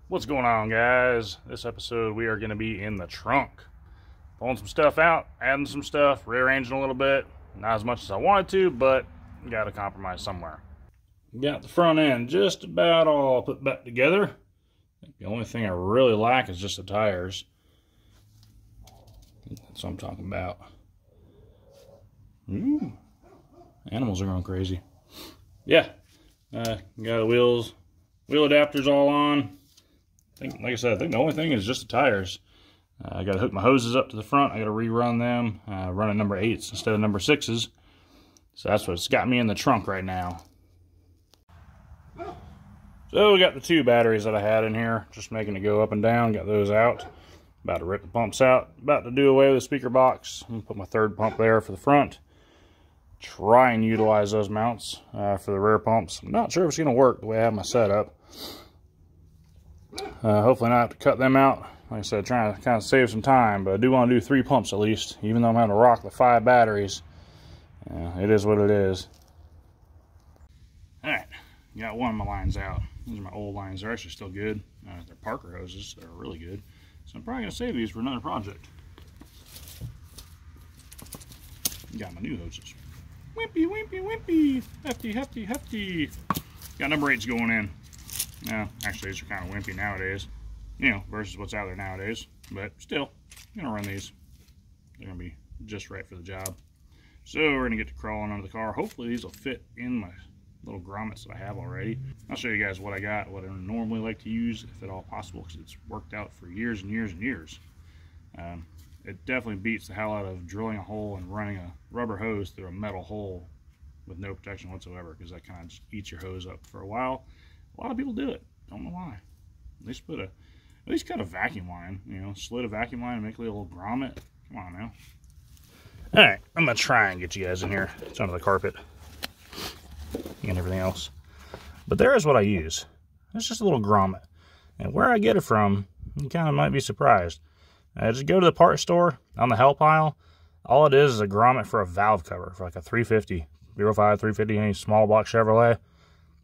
What's going on, guys? This episode we are going to be in the trunk, pulling some stuff out, adding some stuff, rearranging a little bit. Not as much as I wanted to, but got to compromise somewhere. Got the front end just about all put back together. The only thing I really lack is just the tires. That's what I'm talking about. Ooh, animals are going crazy. Yeah, got the wheel adapters all on. Like I said, I think the only thing is just the tires. I got to hook my hoses up to the front. I got to rerun them, running number 8s instead of number 6s. So that's what's got me in the trunk right now. So we got the 2 batteries that I had in here, just making it go up and down. Got those out. About to rip the pumps out. About to do away with the speaker box. I'm gonna put my 3rd pump there for the front. Try and utilize those mounts for the rear pumps. I'm not sure if it's going to work the way I have my setup. Hopefully not have to cut them out. Like I said, trying to kind of save some time, but I do want to do 3 pumps at least, even though I'm having to rock the 5 batteries. It is what it is. Alright, got one of my lines out. These are my old lines. They're actually still good. They're Parker hoses. They're really good. So I'm probably going to save these for another project. Got my new hoses. Wimpy, wimpy, wimpy. Hefty, hefty, hefty. Got number 8s going in. No, actually these are kind of wimpy nowadays, you know, versus what's out there nowadays, but still, I'm gonna run these. They're gonna be just right for the job. So we're gonna get to crawling under the car. Hopefully these will fit in my little grommets that I have already. I'll show you guys what I got, what I normally like to use, if at all possible, because it's worked out for years and years and years. It definitely beats the hell out of drilling a hole and running a rubber hose through a metal hole with no protection whatsoever, because that kind of just eats your hose up for a while. A lot of people do it. Don't know why. At least cut a vacuum line. You know, slit a vacuum line and make a little grommet. Come on now. Alright, I'm going to try and get you guys in here. It's under the carpet. And everything else. But there is what I use. It's just a little grommet. And where I get it from, you kind of might be surprised. Just go to the parts store on the help aisle. All it is a grommet for a valve cover for like a 350, 05, 350, any small block Chevrolet.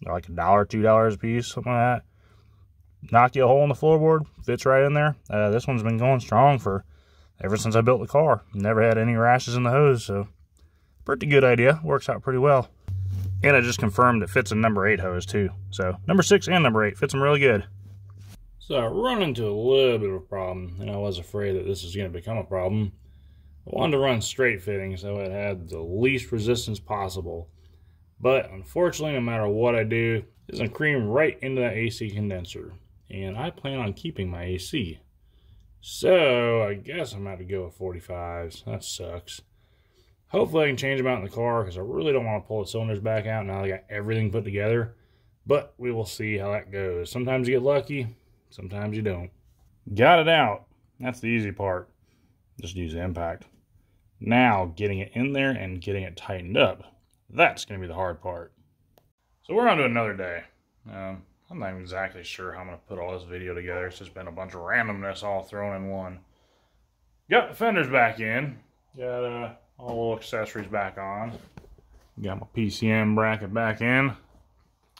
They're like $1, $2 a piece, something like that. Knock you a hole in the floorboard, fits right in there. This one's been going strong for ever since I built the car. Never had any rashes in the hose, so pretty good idea. Works out pretty well. And I just confirmed it fits a number 8 hose too. So number 6 and number 8 fits them really good. So I run into a little bit of a problem, and I was afraid that this was going to become a problem. I wanted to run straight fitting so it had the least resistance possible. But unfortunately, no matter what I do, it's going to cream right into that AC condenser. And I plan on keeping my AC. So I guess I'm going to have to go with 45s. That sucks. Hopefully I can change them out in the car, because I really don't want to pull the cylinders back out now I got everything put together. But we will see how that goes. Sometimes you get lucky, sometimes you don't. Got it out. That's the easy part. Just use the impact. Now getting it in there and getting it tightened up. That's going to be the hard part. So we're on to another day. I'm not exactly sure how I'm going to put all this video together. It's just been a bunch of randomness all thrown in one. Got the fenders back in. Got all the little accessories back on. Got my PCM bracket back in.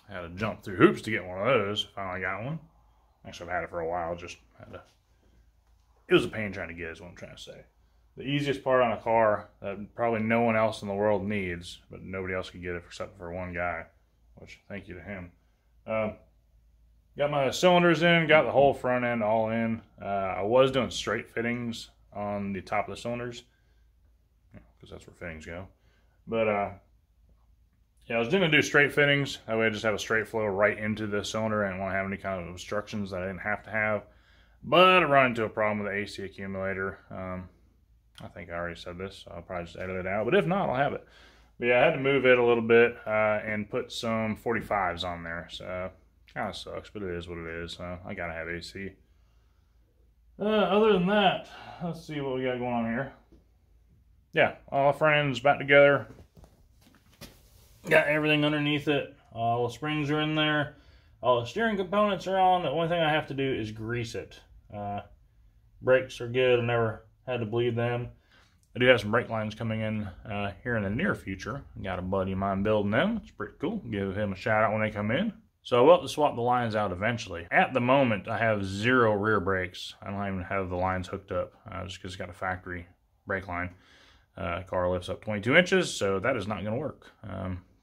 I had to jump through hoops to get one of those. Finally got one. Actually, I've had it for a while. Just had to... It was a pain trying to get it, is what I'm trying to say. The easiest part on a car that probably no one else in the world needs, but nobody else could get it except for one guy, which thank you to him. Got my cylinders in, got the whole front end all in. I was doing straight fittings on the top of the cylinders, because that's where fittings go. But yeah, I was going to do straight fittings. That way I just have a straight flow right into the cylinder. I didn't want to have any kind of obstructions that I didn't have to have. But I run into a problem with the AC accumulator. I think I already said this, so I'll probably just edit it out. But if not, I'll have it. But yeah, I had to move it a little bit and put some 45s on there. So kind of sucks, but it is what it is. I gotta have AC. Other than that, let's see what we got going on here. Yeah, all the front ends back together. Got everything underneath it. All the springs are in there. All the steering components are on. The only thing I have to do is grease it. Brakes are good. I've never had to bleed them. I do have some brake lines coming in here in the near future. Got a buddy of mine building them. It's pretty cool. Give him a shout out when they come in. So I will have to swap the lines out eventually. At the moment, I have 0 rear brakes. I don't even have the lines hooked up, just because it's got a factory brake line. Car lifts up 22 inches, so that is not going to work.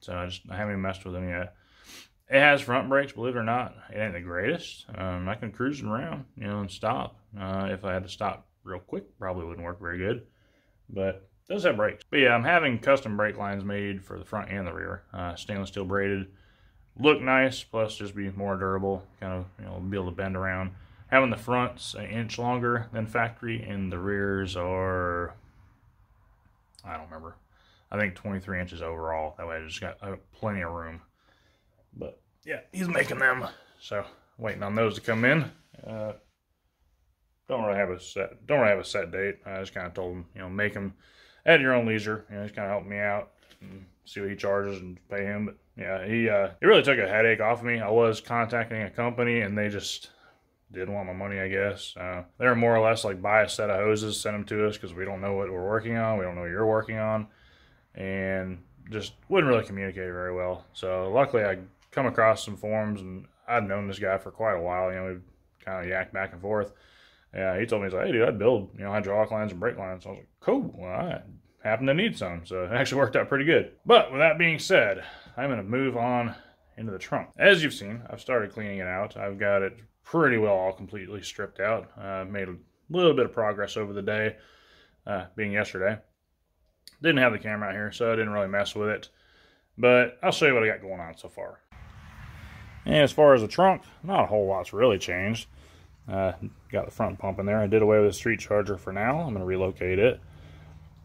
So I haven't even messed with them yet. It has front brakes, believe it or not. It ain't the greatest. I can cruise around, you know, and stop. If I had to stop real quick, probably wouldn't work very good. But it does have brakes. But yeah, I'm having custom brake lines made for the front and the rear. Stainless steel braided. Look nice, plus just be more durable. Kind of, you know, be able to bend around. Having the fronts an inch longer than factory, and the rears are, I don't remember. I think 23 inches overall. That way I just got plenty of room. But yeah, he's making them. So waiting on those to come in. Don't really have a set date. I just kind of told him, you know, make them at your own leisure. You know, he's kind of helping me out and see what he charges and pay him. But yeah, he really took a headache off of me. I was contacting a company and they just didn't want my money, I guess. They're more or less like, buy a set of hoses, send them to us because we don't know what we're working on. We don't know what you're working on. And just wouldn't really communicate very well. So luckily I come across some forums, and I'd known this guy for quite a while. You know, we'd kind of yak back and forth. Yeah, he told me, he's like, hey dude, I'd build, you know, hydraulic lines and brake lines. So I was like, cool, well, I happen to need some. So it actually worked out pretty good. But with that being said, I'm going to move on into the trunk. As you've seen, I've started cleaning it out. I've got it pretty well all completely stripped out. Made a little bit of progress over the day, being yesterday. Didn't have the camera out here, so I didn't really mess with it. But I'll show you what I got going on so far. And as far as the trunk, not a whole lot's really changed. Got the front pump in there. I did away with the street charger for now. I'm going to relocate it.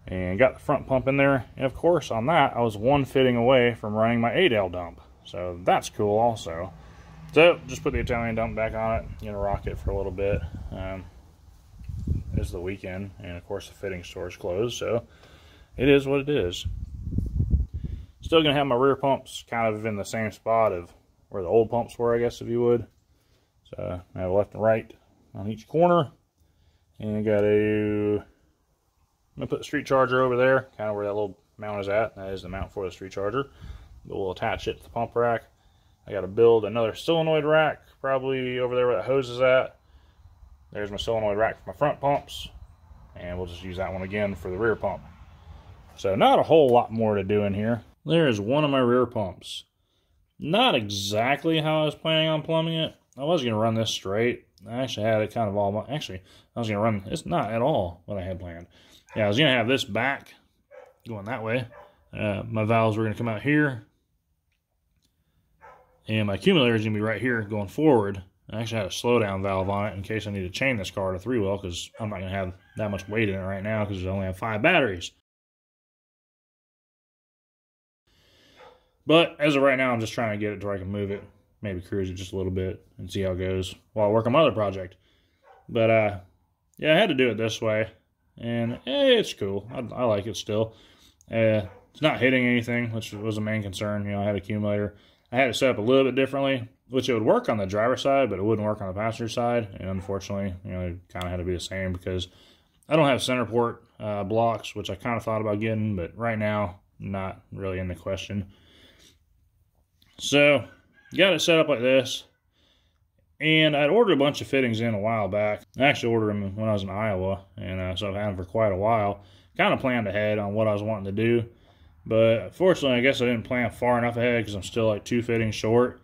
And got the front pump in there. And of course, on that, I was one fitting away from running my 8L dump. So that's cool also. So just put the Italian dump back on it. Gonna rock it for a little bit. It's the weekend, and of course the fitting store is closed, so it is what it is. Still gonna have my rear pumps kind of in the same spot of where the old pumps were, I guess, if you would. So I have left and right on each corner, and I got I'm gonna put the street charger over there, kind of where that little mount is at. That is the mount for the street charger. But we'll attach it to the pump rack. I got to build another solenoid rack, probably over there where that hose is at. There's my solenoid rack for my front pumps, and we'll just use that one again for the rear pump. So not a whole lot more to do in here. There's one of my rear pumps. Not exactly how I was planning on plumbing it. I was going to run this straight. I actually had it kind of all, actually, I was going to run, it's not at all what I had planned. Yeah, I was going to have this back going that way. My valves were going to come out here. And my accumulator is going to be right here going forward. I actually had a slowdown valve on it in case I need to chain this car to 3-wheel, because I'm not going to have that much weight in it right now because I only have 5 batteries. But as of right now, I'm just trying to get it to where I can move it, maybe cruise it just a little bit and see how it goes while I work on my other project. But yeah, I had to do it this way, and it's cool. I like it still. It's not hitting anything, which was the main concern. You know, I had accumulator. I had it set up a little bit differently, which it would work on the driver's side, but it wouldn't work on the passenger side. And unfortunately, you know, it kind of had to be the same because I don't have center port blocks, which I kind of thought about getting, but right now, not really in the question. So, got it set up like this. And I'd ordered a bunch of fittings in a while back. I actually ordered them when I was in Iowa, and so I've had them for quite a while. Kind of planned ahead on what I was wanting to do. But fortunately, I guess I didn't plan far enough ahead because I'm still like 2 fittings short.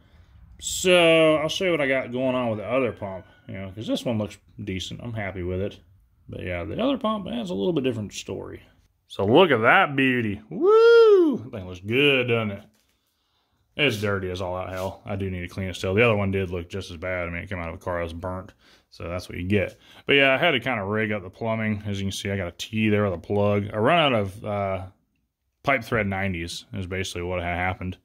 So I'll show you what I got going on with the other pump, you know, because this one looks decent. I'm happy with it. But yeah, the other pump has a little bit different story. So look at that beauty. Woo! That thing looks good, doesn't it? It's dirty as all out hell. I do need to clean it still. The other one did look just as bad. I mean, it came out of a car that was burnt. So that's what you get. But yeah, I had to kind of rig up the plumbing. As you can see, I got a T there with a plug. I run out of pipe thread 90s is basically what had happened.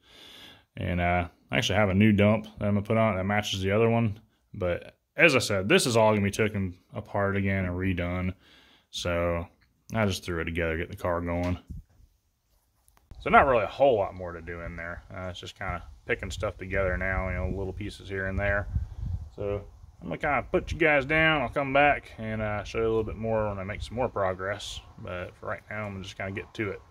And I actually have a new dump that I'm going to put on it that matches the other one. But as I said, this is all going to be taken apart again and redone. So I just threw it together, get the car going. So not really a whole lot more to do in there. It's just kind of picking stuff together now, you know, little pieces here and there. So I'm going to kind of put you guys down. I'll come back and show you a little bit more when I make some more progress. But for right now, I'm going to just kind of get to it.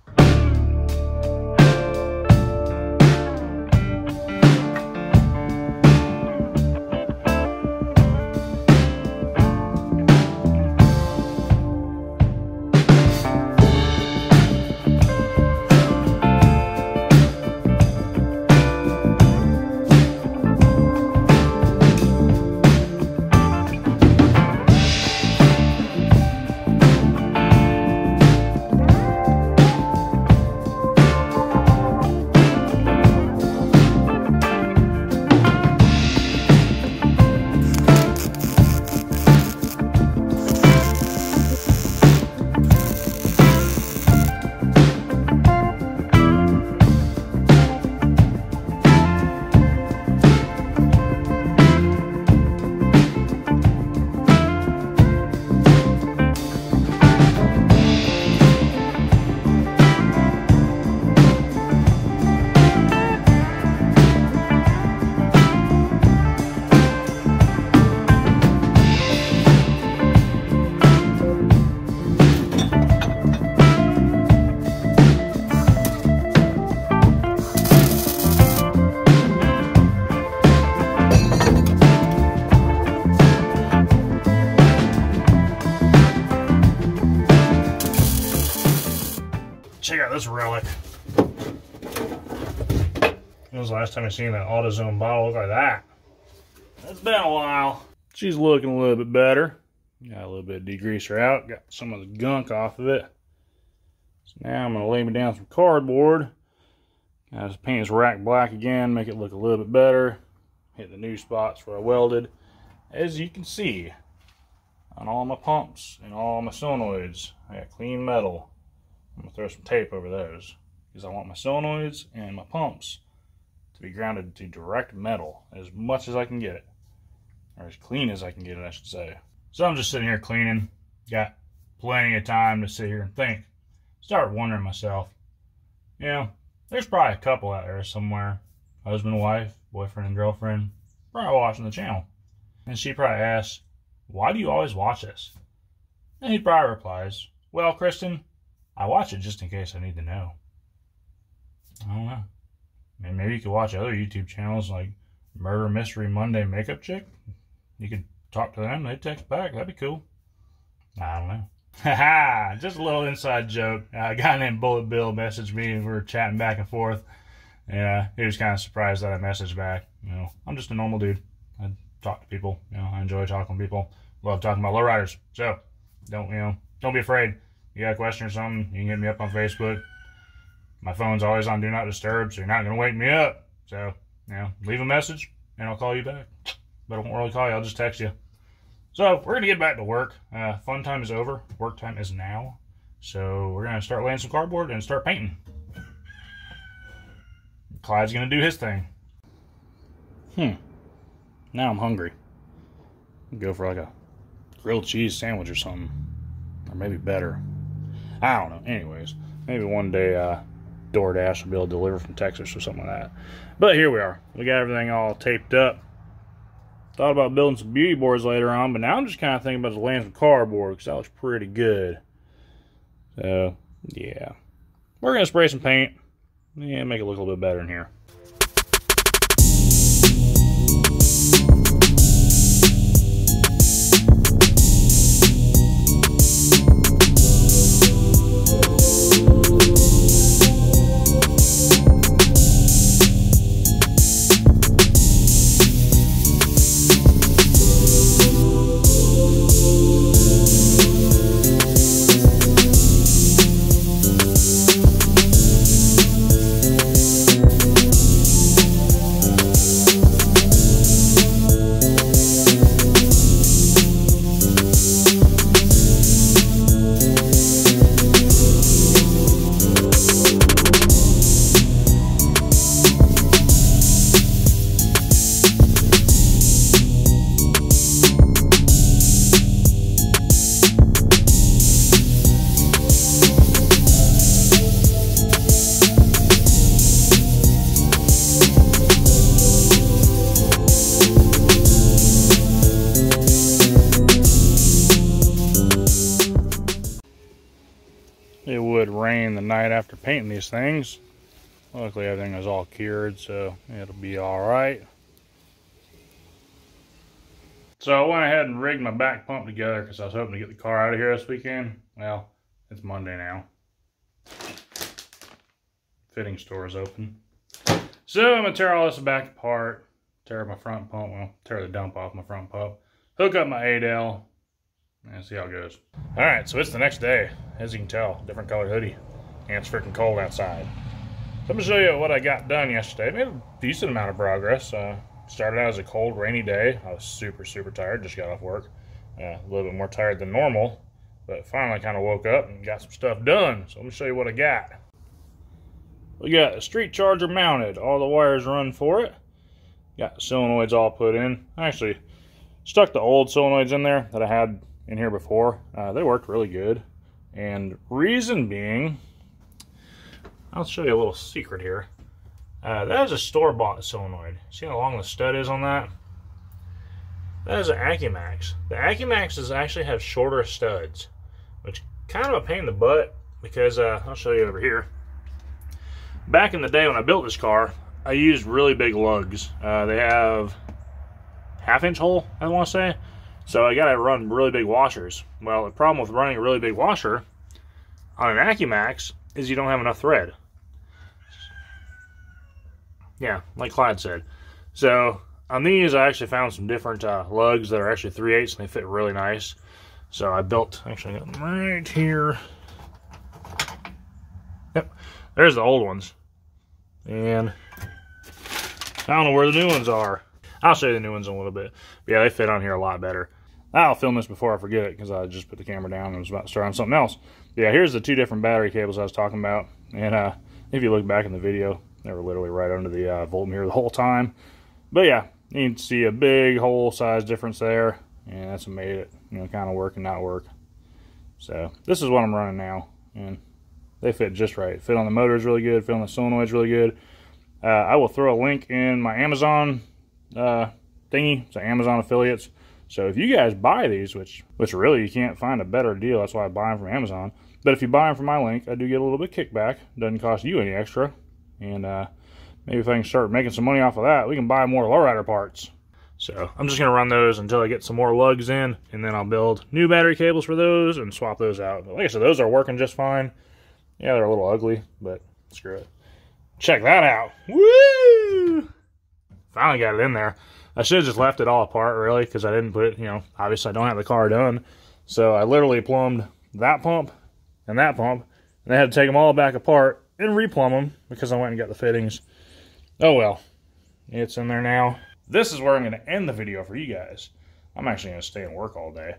check out this relic. When was the last time I seen that AutoZone bottle look like that? It's been a while. She's looking a little bit better. Got a little bit of degreaser out. Got some of the gunk off of it. So now I'm going to lay me down some cardboard. Got to paint this rack black again, make it look a little bit better. Hit the new spots where I welded. As you can see, on all my pumps and all my solenoids, I got clean metal. I'm going to throw some tape over those because I want my solenoids and my pumps to be grounded to direct metal as much as I can get it. Or as clean as I can get it, I should say. So I'm just sitting here cleaning. Got plenty of time to sit here and think. Start wondering myself, you know, there's probably a couple out there somewhere, husband, wife, boyfriend, and girlfriend, probably watching the channel. And she probably asks, why do you always watch this? And he probably replies, well, Kristen, I watch it just in case I need to know. I don't know. Maybe you could watch other YouTube channels like Murder Mystery Monday Makeup Chick. You could talk to them, they'd text back, that'd be cool. I don't know. Haha, just a little inside joke. A guy named Bullet Bill messaged me and we were chatting back and forth. Yeah, he was kind of surprised that I messaged back. You know, I'm just a normal dude. I talk to people. You know, I enjoy talking to people. Love talking about lowriders. So, don't be afraid. You got a question or something, you can hit me up on Facebook. My phone's always on Do Not Disturb, so you're not going to wake me up. So, you know, leave a message and I'll call you back. But I won't really call you, I'll just text you. So, we're going to get back to work. Fun time is over. Work time is now. So, we're going to start laying some cardboard and start painting. Clyde's going to do his thing. Now I'm hungry. Go for like a grilled cheese sandwich or something. Or maybe better. I don't know. Anyways, maybe one day DoorDash will be able to deliver from Texas or something like that. But here we are. We got everything all taped up. Thought about building some beauty boards later on, but now I'm just kind of thinking about laying some cardboard because that looks pretty good. So, yeah. We're going to spray some paint. Yeah, make it look a little bit better in here. It would rain the night after painting these things. Luckily everything was all cured, so it'll be alright. So I went ahead and rigged my back pump together because I was hoping to get the car out of here this weekend. Well, it's Monday now. Fitting store is open. So I'm going to tear all this back apart. Tear my front pump, well, tear the dump off my front pump. Hook up my ADL. And see how it goes. Alright, so it's the next day. As you can tell, different color hoodie. And it's freaking cold outside. So I'm going to show you what I got done yesterday. Made a decent amount of progress. Started out as a cold, rainy day. I was super tired. Just got off work. A little bit more tired than normal. But finally kind of woke up and got some stuff done. So I'm going to show you what I got. We got a street charger mounted. All the wires run for it. Got the solenoids all put in. I actually stuck the old solenoids in there that I had in here before. They worked really good. And reason being, I'll show you a little secret here. That is a store-bought solenoid. See how long the stud is on that? That is an Accumax. The Accumaxes actually have shorter studs, which kind of a pain in the butt because I'll show you over here. Back in the day when I built this car, I used really big lugs. They have half-inch hole, I want to say. So I gotta run really big washers. Well, the problem with running a really big washer on an Accumax is you don't have enough thread. Yeah, like Clyde said. So on these, I actually found some different lugs that are actually 3/8 and they fit really nice. So I built, actually I got them right here. Yep, there's the old ones. And I don't know where the new ones are. I'll show you the new ones in a little bit. But yeah, they fit on here a lot better. I'll film this before I forget it because I just put the camera down and was about to start on something else. But yeah, here's the 2 different battery cables I was talking about. And if you look back in the video, they were literally right under the voltmeter the whole time. But yeah, you can see a big hole size difference there. And that's what made it, you know, kind of work and not work. So this is what I'm running now. And they fit just right. Fit on the motors really good. Fit on the solenoids really good. I will throw a link in my Amazon thingy. So Amazon affiliates. So if you guys buy these, which really you can't find a better deal, that's why I buy them from Amazon. But if you buy them from my link, I do get a little bit of kickback. Doesn't cost you any extra. And maybe if I can start making some money off of that, we can buy more lowrider parts. So I'm just going to run those until I get some more lugs in, and then I'll build new battery cables for those and swap those out. But like I said, those are working just fine. Yeah, they're a little ugly, but screw it. Check that out. Woo! Finally got it in there. I should have just left it all apart, really, because I didn't put it, you know, obviously I don't have the car done. So I literally plumbed that pump, and I had to take them all back apart and replumb them because I went and got the fittings. Oh well, it's in there now. This is where I'm going to end the video for you guys. I'm actually going to stay and work all day.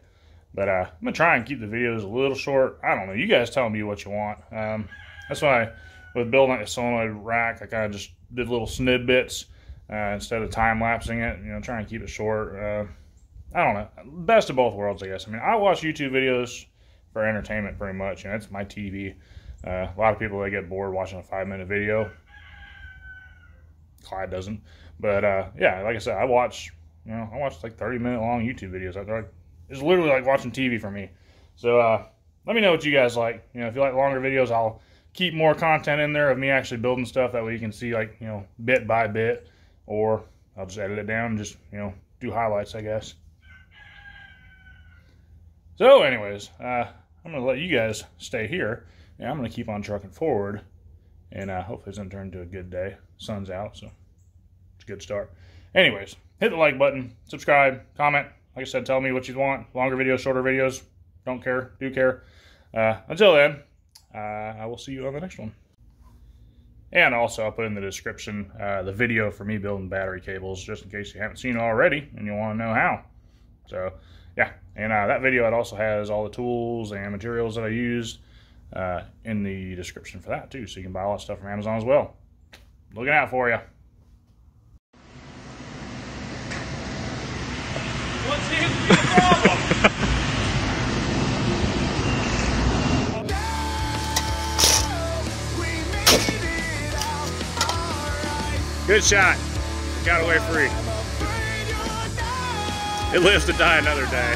But I'm going to try and keep the videos a little short. I don't know. You guys tell me what you want. That's why with building like a solenoid rack, I kind of just did little snidbits instead of time-lapsing it. You know, trying to keep it short. I don't know. Best of both worlds, I guess. I mean, I watch YouTube videos for entertainment pretty much. You know, it's my TV. A lot of people, they get bored watching a 5-minute video. Clyde doesn't. But yeah, like I said, I watch like 30-minute long YouTube videos. It's literally like watching TV for me. So let me know what you guys like. You know, if you like longer videos, I'll keep more content in there of me actually building stuff. That way you can see, like, you know, bit by bit. Or I'll just edit it down and just, you know, do highlights, I guess. So anyways, I'm going to let you guys stay here. And I'm going to keep on trucking forward. And hopefully it's going to turn into a good day. Sun's out, so it's a good start. Anyways, hit the like button, subscribe, comment. Like I said, tell me what you want. Longer videos, shorter videos. Don't care, do care. Until then, I will see you on the next one. And also, I'll put in the description the video for me building battery cables, just in case you haven't seen it already and you want to know how. So, yeah. And that video, it also has all the tools and materials that I used in the description for that, too. So you can buy all that stuff from Amazon as well. Looking out for you. What seems to be the problem? Good shot. Got away free. It lives to die another day.